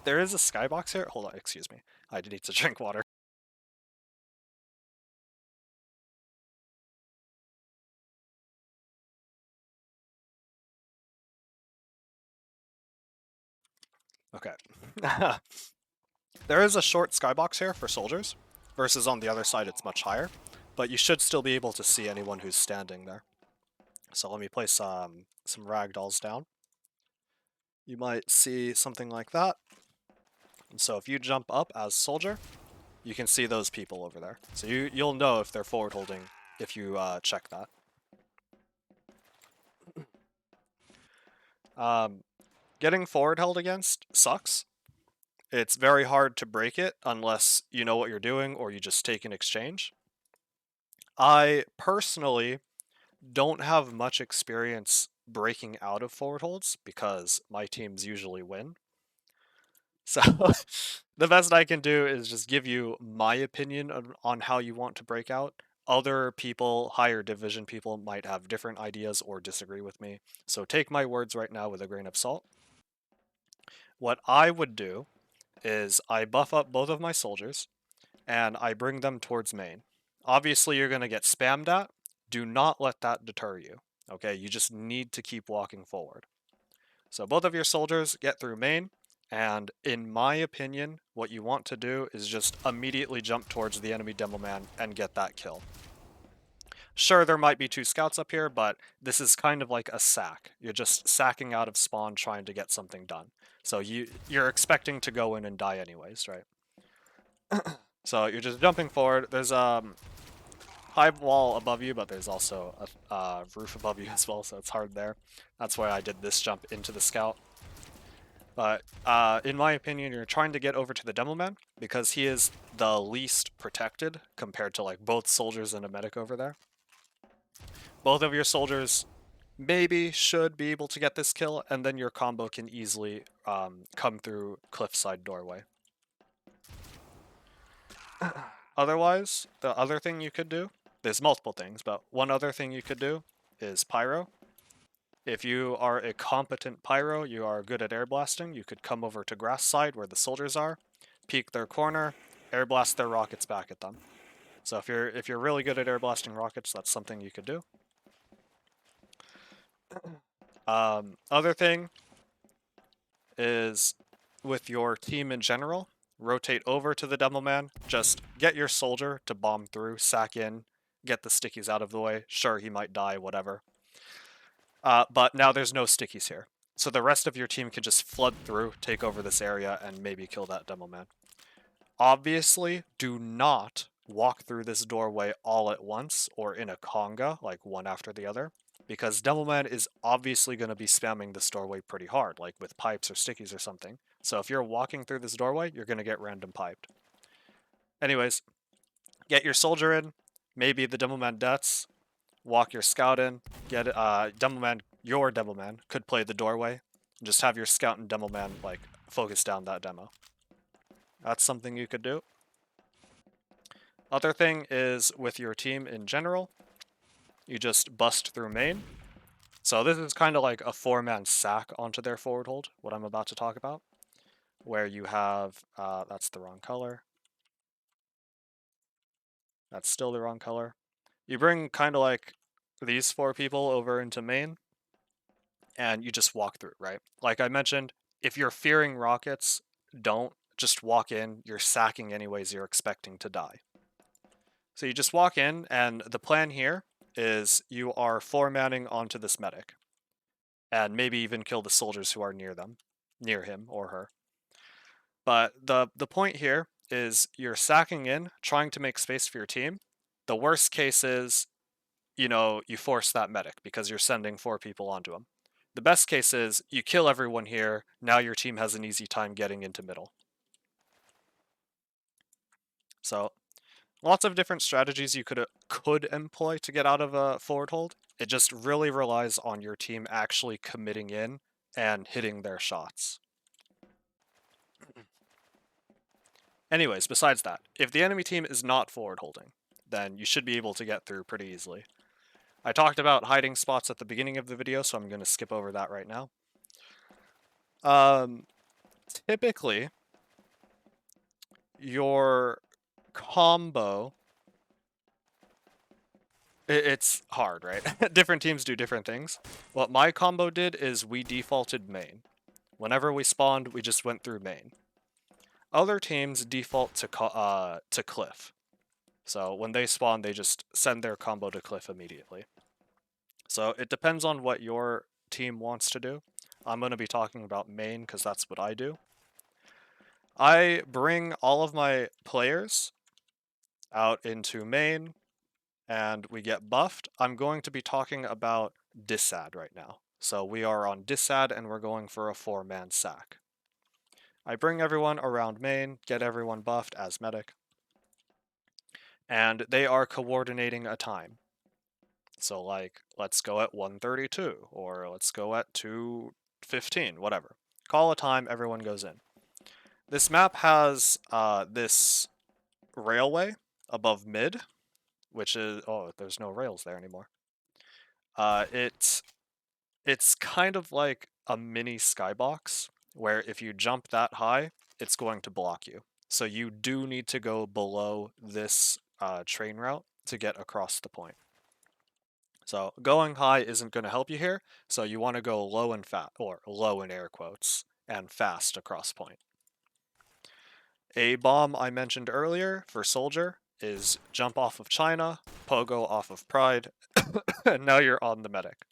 There is a skybox here. Hold on, excuse me. I need to drink water. Okay. There is a short skybox here for soldiers, versus on the other side it's much higher, but you should still be able to see anyone who's standing there. So let me place some ragdolls down. You might see something like that. And so if you jump up as soldier, you can see those people over there. So you'll know if they're forward holding if you check that. Getting forward held against sucks. It's very hard to break it unless you know what you're doing or you just take an exchange. I personally don't have much experience breaking out of forward holds because my teams usually win. So the best I can do is just give you my opinion on how you want to break out. Other people, higher division people, might have different ideas or disagree with me. So take my words right now with a grain of salt. What I would do is I buff up both of my soldiers and I bring them towards main. Obviously, you're going to get spammed at. Do not let that deter you. Okay, you just need to keep walking forward. So both of your soldiers get through main, and in my opinion, what you want to do is just immediately jump towards the enemy Demoman and get that kill. Sure, there might be 2 scouts up here, but this is kind of like a sack. You're just sacking out of spawn trying to get something done. So you're expecting to go in and die anyways, right? So you're just jumping forward. There's a high wall above you, but there's also a roof above you as well, so it's hard there. That's why I did this jump into the scout. But in my opinion, you're trying to get over to the Demoman because he is the least protected compared to like both soldiers and a medic over there. Both of your soldiers maybe should be able to get this kill, and then your combo can easily come through cliffside doorway. Otherwise, the other thing you could do, there's multiple things, but one other thing you could do is pyro. If you are a competent pyro, you are good at air blasting, you could come over to grass side where the soldiers are, peek their corner, air blast their rockets back at them. So if you're really good at air blasting rockets, that's something you could do. Other thing is with your team in general, rotate over to the Demoman, just get your soldier to bomb through, sack in, get the stickies out of the way. Sure, he might die, whatever. But now there's no stickies here. So the rest of your team can just flood through, take over this area, and maybe kill that Demoman. Obviously, do not walk through this doorway all at once or in a conga, like one after the other, because Demoman is obviously going to be spamming this doorway pretty hard, like with pipes or stickies or something. So if you're walking through this doorway, you're going to get random piped. Anyways, get your soldier in, maybe the Demoman deaths, walk your scout in, get your Demoman could play the doorway, just have your scout and Demoman like focus down that demo. That's something you could do. Other thing is with your team in general, you just bust through main. So this is kind of like a 4-man sack onto their forward hold, what I'm about to talk about, where you have, that's the wrong color. That's still the wrong color. You bring kind of like these 4 people over into main, and you just walk through, right? Like I mentioned, if you're fearing rockets, don't just walk in. You're sacking anyways, you're expecting to die. So you just walk in, and the plan here is you are 4-manning onto this medic. And maybe even kill the soldiers who are near him or her. But the point here is you're sacking in, trying to make space for your team. The worst case is, you force that medic because you're sending 4 people onto him. The best case is you kill everyone here, now your team has an easy time getting into middle. So, lots of different strategies you could employ to get out of a forward hold. It just really relies on your team actually committing in and hitting their shots. Anyways, besides that, if the enemy team is not forward holding, then you should be able to get through pretty easily. I talked about hiding spots at the beginning of the video, so I'm going to skip over that right now. Typically, your combo, it's hard, right? Different teams do different things. What my combo did is we defaulted main. Whenever we spawned, we just went through main. Other teams default to cliff. So when they spawn, they just send their combo to cliff immediately. So it depends on what your team wants to do. I'm going to be talking about main because that's what I do. I bring all of my players out into main and we get buffed. I'm going to be talking about Dissad right now. So we are on Dissad and we're going for a 4-man sack. I bring everyone around main, get everyone buffed as medic, and they are coordinating a time. So like, let's go at 1:32, or let's go at 2:15, whatever. Call a time, everyone goes in. This map has this railway above mid, which is, oh, there's no rails there anymore. It's kind of like a mini skybox, where if you jump that high, it's going to block you. So you do need to go below this train route to get across the point. So going high isn't going to help you here, so you want to go low and fast, or low in air quotes, and fast across point. A bomb I mentioned earlier for Soldier is jump off of China, pogo off of Pride, and now you're on the medic.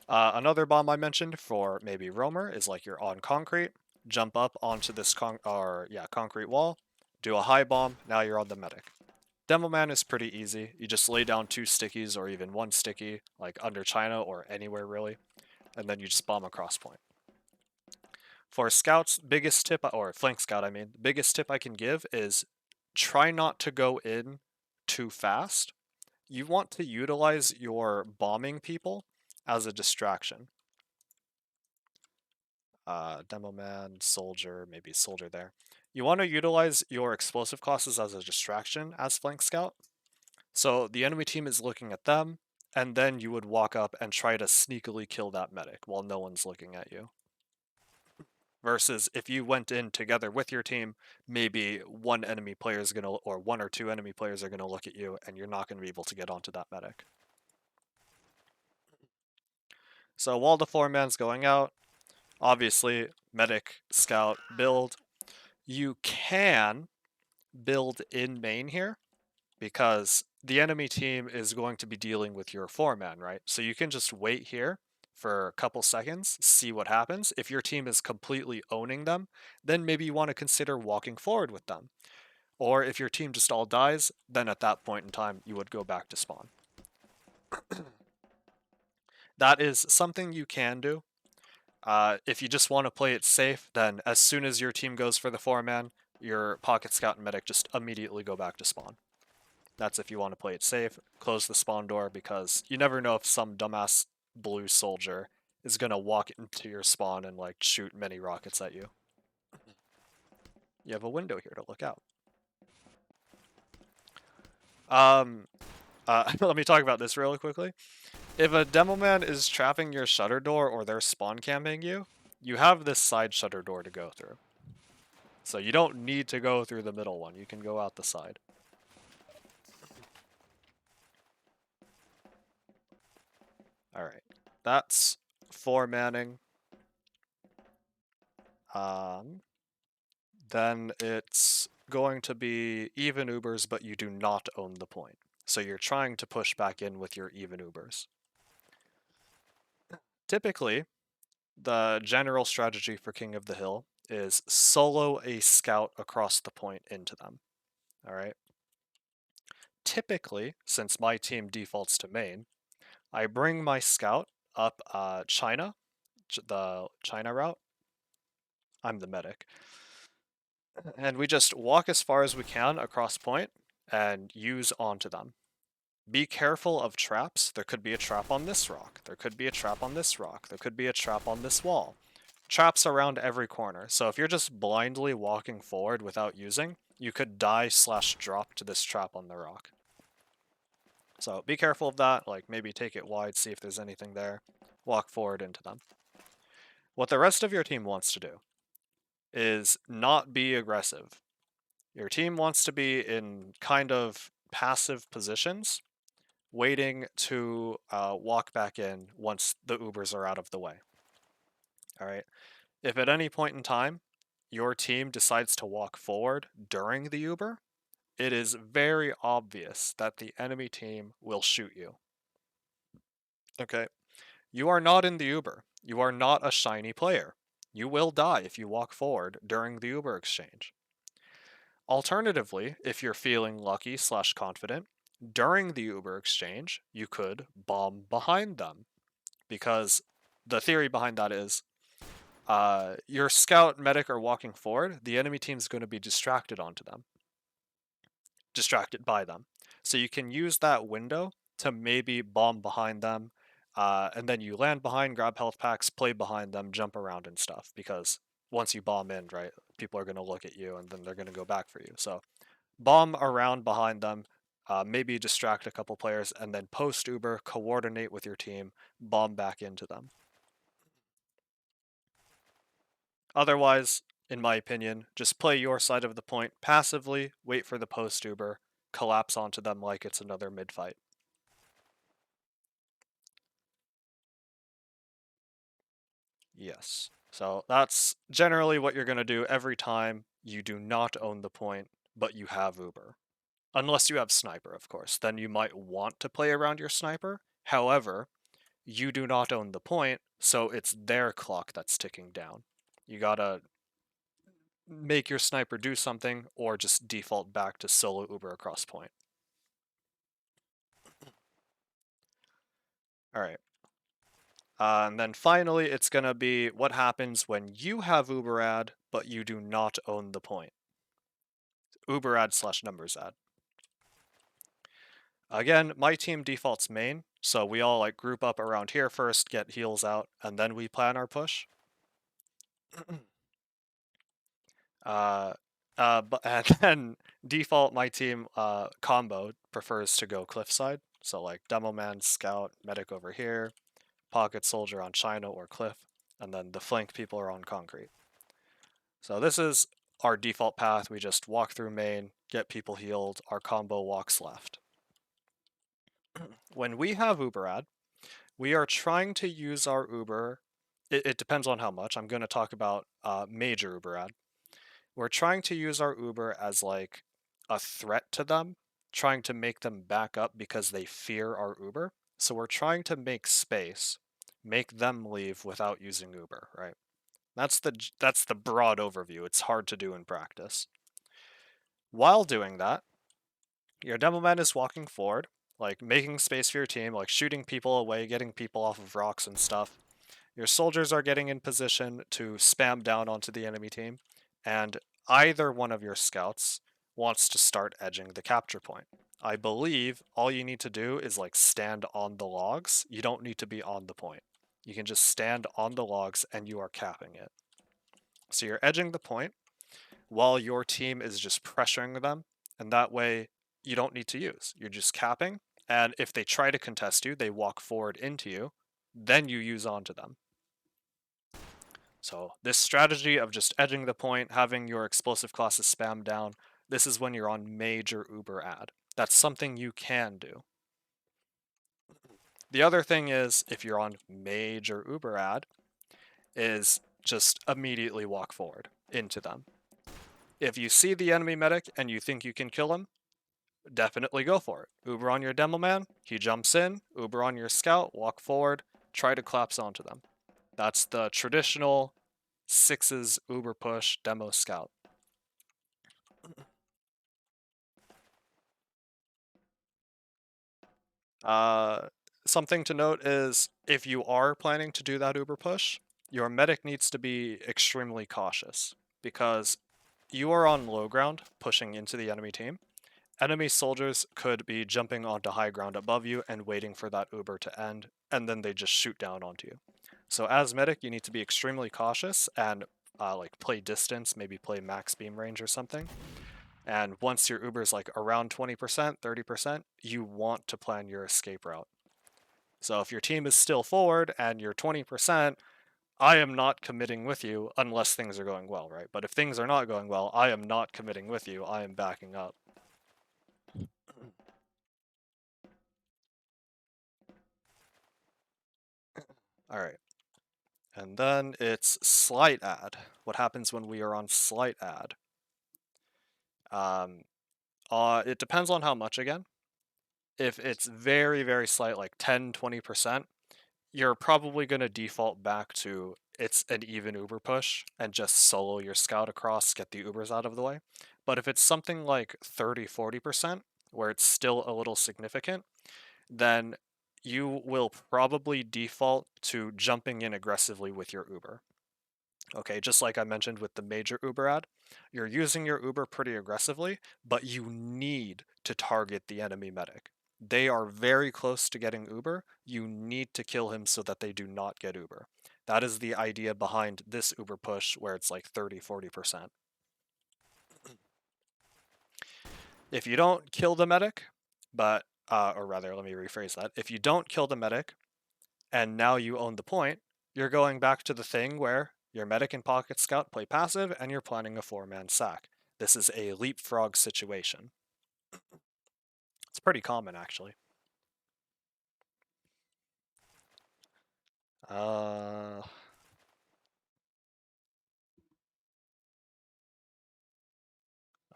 Another bomb I mentioned for maybe Roamer is like you're on concrete, jump up onto this concrete wall, do a high bomb, now you're on the medic. Demo Man is pretty easy. You just lay down 2 stickies or even 1 sticky, like under China or anywhere really, and then you just bomb across point. For scouts, biggest tip, or flank scout I mean, the biggest tip I can give is try not to go in too fast. You want to utilize your bombing people as a distraction. Demo Man, Soldier, maybe Soldier there. You want to utilize your explosive classes as a distraction as flank scout. So the enemy team is looking at them, and then you would walk up and try to sneakily kill that medic while no one's looking at you. Versus if you went in together with your team, maybe one enemy player is gonna, or 1 or 2 enemy players are gonna look at you, and you're not gonna be able to get onto that medic. So while the 4-man's going out, obviously medic, scout, build. You can build in main here, because the enemy team is going to be dealing with your 4-man, right? So you can just wait here for a couple seconds, see what happens. If your team is completely owning them, then maybe you want to consider walking forward with them. Or if your team just all dies, then at that point in time, you would go back to spawn. That is something you can do. If you just want to play it safe, then as soon as your team goes for the 4-man, your pocket scout and medic just immediately go back to spawn. That's if you want to play it safe. Close the spawn door, because you never know if some dumbass blue soldier is going to walk into your spawn and like shoot many rockets at you. You have a window here to look out. Let me talk about this really quickly. If a demo man is trapping your shutter door or they're spawn camping you, you have this side shutter door to go through. So you don't need to go through the middle one. You can go out the side. Alright. That's 4 manning. Then it's going to be even Ubers, but you do not own the point. So you're trying to push back in with your even Ubers. Typically, the general strategy for King of the Hill is solo a scout across the point into them. Alright? Typically, since my team defaults to main, I bring my scout up China, the China route. I'm the medic. And we just walk as far as we can across point and use onto them. Be careful of traps. There could be a trap on this rock. There could be a trap on this rock. There could be a trap on this wall. Traps around every corner. So if you're just blindly walking forward without using, you could die/drop to this trap on the rock. So be careful of that. Like maybe take it wide, see if there's anything there. Walk forward into them. What the rest of your team wants to do is not be aggressive. Your team wants to be in kind of passive positions, waiting to walk back in once the Ubers are out of the way. Alright, if at any point in time your team decides to walk forward during the Uber, it is very obvious that the enemy team will shoot you. Okay, you are not in the Uber. You are not a shiny player. You will die if you walk forward during the Uber exchange. Alternatively, if you're feeling lucky/confident, during the Uber exchange, you could bomb behind them. Because the theory behind that is, your scout medic are walking forward, the enemy team's going to be distracted by them. So you can use that window to maybe bomb behind them, and then you land behind, grab health packs, play behind them, jump around and stuff. Because once you bomb in, right, people are going to look at you and then they're going to go back for you. So bomb around behind them, maybe distract a couple players, and then post Uber, coordinate with your team, bomb back into them. Otherwise, in my opinion, just play your side of the point passively, wait for the post Uber, collapse onto them like it's another mid-fight. Yes. So that's generally what you're going to do every time you do not own the point, but you have Uber. Unless you have sniper, of course. Then you might want to play around your sniper. However, you do not own the point, so it's their clock that's ticking down. You gotta make your sniper do something, or just default back to solo Uber across point. Alright. And then finally, it's gonna be what happens when you have Uber ad, but you do not own the point. Uber ad/numbers ad. Again, my team defaults main, so we all like group up around here first, get heals out, and then we plan our push. And then default my team combo prefers to go cliffside. So like demo man, scout, medic over here, pocket soldier on China or cliff, and then the flank people are on concrete. So this is our default path. We just walk through main, get people healed, our combo walks left. When we have Uber ad, we are trying to use our Uber. It depends on how much. I'm going to talk about major Uber ad. We're trying to use our Uber as like a threat to them, trying to make them back up because they fear our Uber. So we're trying to make space, make them leave without using Uber, right? That's the broad overview. It's hard to do in practice. While doing that, your demo man is walking forward, like making space for your team, like shooting people away, getting people off of rocks and stuff. Your soldiers are getting in position to spam down onto the enemy team, and either one of your scouts wants to start edging the capture point. I believe all you need to do is like stand on the logs. You don't need to be on the point. You can just stand on the logs and you are capping it. So you're edging the point while your team is just pressuring them, and that way you don't need to use. You're just capping, and if they try to contest you, they walk forward into you, then you use onto them. So this strategy of just edging the point, having your explosive classes spam down, this is when you're on major Uber ad. That's something you can do. The other thing is, if you're on major Uber ad, is just immediately walk forward into them. If you see the enemy medic and you think you can kill him, definitely go for it. Uber on your demo man, he jumps in, Uber on your scout, walk forward, try to collapse onto them. That's the traditional 6's Uber push demo scout. Something to note is if you are planning to do that Uber push, your medic needs to be extremely cautious because you are on low ground pushing into the enemy team. Enemy soldiers could be jumping onto high ground above you and waiting for that Uber to end, and then they just shoot down onto you. So as medic, you need to be extremely cautious and like play distance, maybe play max beam range or something. And once your Uber's like around 20%, 30%, you want to plan your escape route. So if your team is still forward and you're 20%, I am not committing with you unless things are going well, right? But if things are not going well, I am not committing with you. I am backing up. All right. And then it's slight ad. What happens when we are on slight ad? It depends on how much again. If it's very, very slight, like 10, 20%, you're probably going to default back to it's an even Uber push and just solo your scout across, get the Ubers out of the way. But if it's something like 30, 40%, where it's still a little significant, then you will probably default to jumping in aggressively with your Uber. Okay, just like I mentioned with the major Uber ad, you're using your Uber pretty aggressively, but you need to target the enemy medic. They are very close to getting Uber. You need to kill him so that they do not get Uber. That is the idea behind this Uber push where it's like 30, 40%. If you don't kill the medic, or rather, let me rephrase that. If you don't kill the medic, and now you own the point, you're going back to the thing where your medic and pocket scout play passive and you're planning a 4-man sack. This is a leapfrog situation. It's pretty common, actually.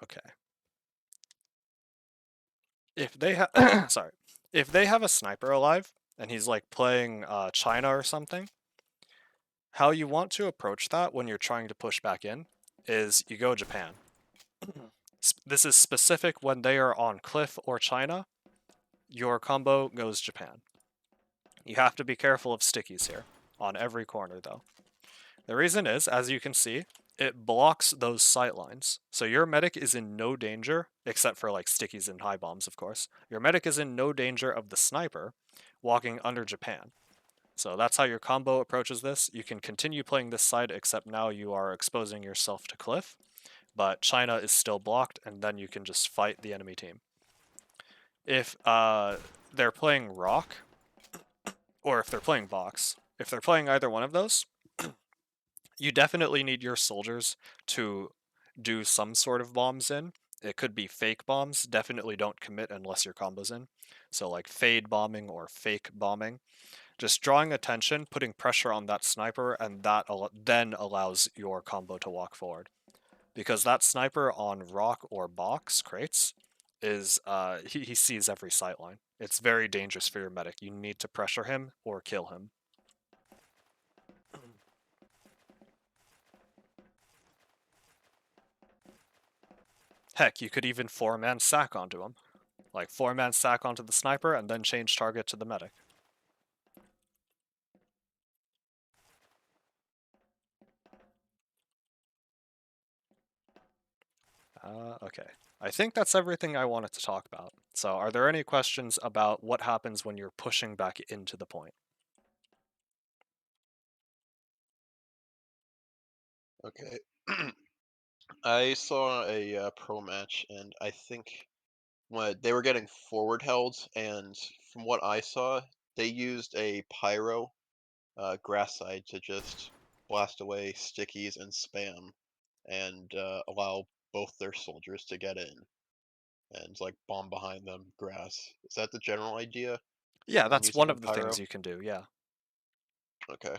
Okay. If they have, sorry, if they have a sniper alive and he's like playing China or something, how you want to approach that when you're trying to push back in is you go Japan. This is specific when they are on Cliff or China. Your combo goes Japan. You have to be careful of stickies here, on every corner though. The reason is, as you can see, it blocks those sight lines. So your medic is in no danger, except for like stickies and high bombs, of course. Your medic is in no danger of the sniper walking under Japan. So that's how your combo approaches this. You can continue playing this side, except now you are exposing yourself to Cliff, but China is still blocked, and then you can just fight the enemy team. If they're playing Rock, or if they're playing Box, if they're playing either one of those, you definitely need your soldiers to do some sort of bombs in. It could be fake bombs. Definitely don't commit unless your combo's in. So like fade bombing or fake bombing. Just drawing attention, putting pressure on that sniper, and that then allows your combo to walk forward. Because that sniper on rock or box crates is he sees every sight line. It's very dangerous for your medic. You need to pressure him or kill him. Heck, you could even 4-man sack onto him. Like 4-man sack onto the sniper and then change target to the medic. Okay. I think that's everything I wanted to talk about. So are there any questions about what happens when you're pushing back into the point? Okay. I saw a pro match, and I think when they were getting forward held, and from what I saw, they used a pyro grass side to just blast away stickies and spam, and allow both their soldiers to get in, and like bomb behind them grass. Is that the general idea Yeah, when that's using one a of the pyro? things you can do, yeah. Okay.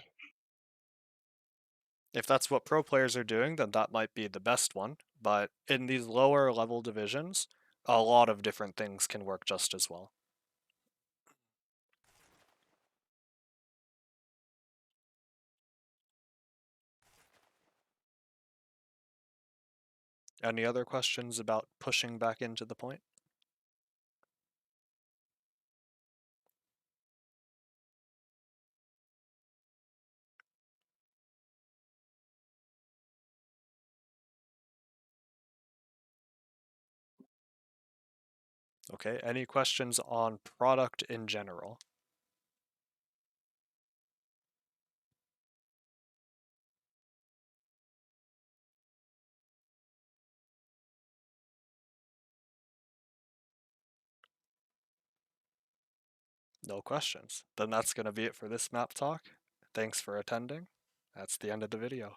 If that's what pro players are doing, then that might be the best one. But in these lower level divisions, a lot of different things can work just as well. Any other questions about pushing back into the point? Okay, any questions on product in general? No questions. Then that's going to be it for this map talk. Thanks for attending. That's the end of the video.